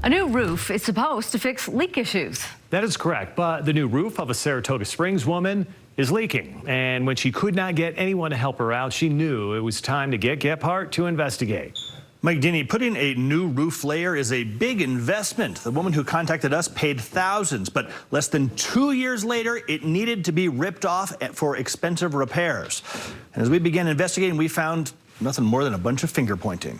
A new roof is supposed to fix leak issues. That is correct, but the new roof of a Saratoga Springs woman is leaking. And when she could not get anyone to help her out, she knew it was time to get Gephardt to investigate. Mike Dini, putting a new roof layer is a big investment. The woman who contacted us paid thousands, but less than 2 years later, it needed to be ripped off for expensive repairs. And as we began investigating, we found nothing more than a bunch of finger pointing.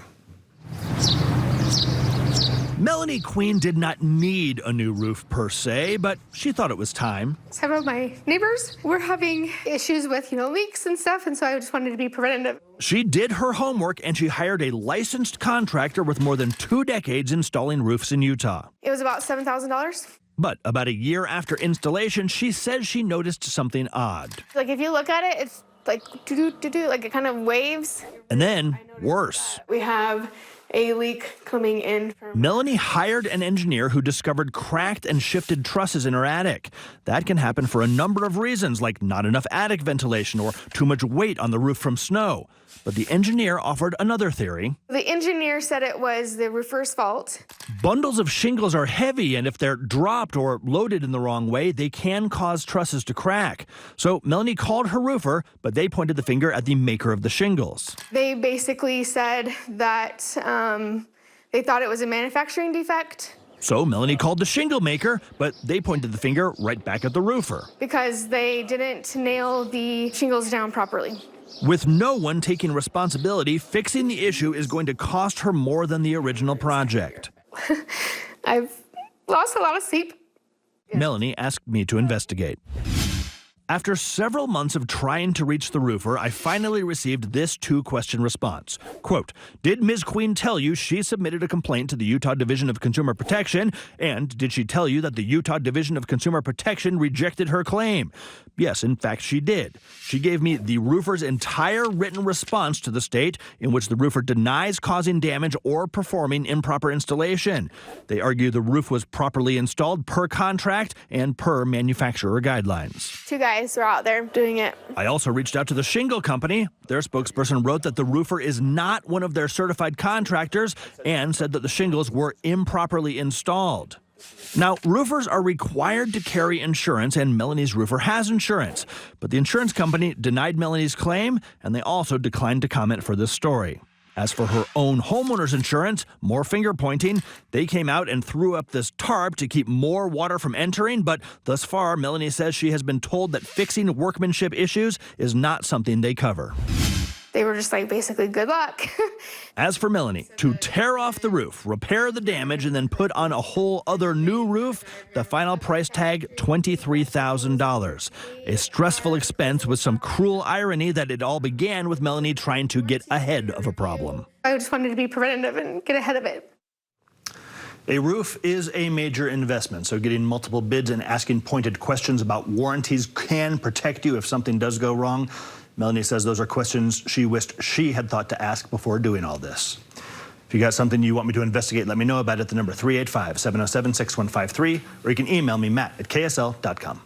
Melanie Queen did not need a new roof per se, but she thought it was time. Some of my neighbors were having issues with, leaks and stuff, and so I just wanted to be preventative. She did her homework and she hired a licensed contractor with more than 2 decades installing roofs in Utah. It was about $7,000. But about a year after installation, she says she noticed something odd. Like if you look at it, it's like do-do-do-do, like it kind of waves. And then worse. We have a leak coming in from... Melanie hired an engineer who discovered cracked and shifted trusses in her attic. That can happen for a number of reasons, like not enough attic ventilation or too much weight on the roof from snow. But the engineer offered another theory. The engineer said it was the roofer's fault. Bundles of shingles are heavy, and if they're dropped or loaded in the wrong way, they can cause trusses to crack. So Melanie called her roofer, but they pointed the finger at the maker of the shingles. They basically said that they thought it was a manufacturing defect. So Melanie called the shingle maker, but they pointed the finger right back at the roofer. Because they didn't nail the shingles down properly. With no one taking responsibility, fixing the issue is going to cost her more than the original project. I've lost a lot of sleep. Melanie asked me to investigate. After several months of trying to reach the roofer, I finally received this 2-question response. Quote, did Ms. Queen tell you she submitted a complaint to the Utah Division of Consumer Protection? And did she tell you that the Utah Division of Consumer Protection rejected her claim? Yes, in fact, she did. She gave me the roofer's entire written response to the state in which the roofer denies causing damage or performing improper installation. They argue the roof was properly installed per contract and per manufacturer guidelines. 2 guys were out there doing it. I also reached out to the shingle company. Their spokesperson wrote that the roofer is not one of their certified contractors and said that the shingles were improperly installed. Now, roofers are required to carry insurance, and Melanie's roofer has insurance. But the insurance company denied Melanie's claim, and they also declined to comment for this story. As for her own homeowner's insurance, more finger pointing, they came out and threw up this tarp to keep more water from entering, but thus far, Melanie says she has been told that fixing workmanship issues is not something they cover. They were just like, basically, good luck. As for Melanie, to tear off the roof, repair the damage, and then put on a whole other new roof, the final price tag, $23,000. A stressful expense with some cruel irony that it all began with Melanie trying to get ahead of a problem. I just wanted to be preventative and get ahead of it. A roof is a major investment, so getting multiple bids and asking pointed questions about warranties can protect you if something does go wrong. Melanie says those are questions she wished she had thought to ask before doing all this. If you got something you want me to investigate, let me know about it at the number 385-707-6153, or you can email me, Matt@ksl.com.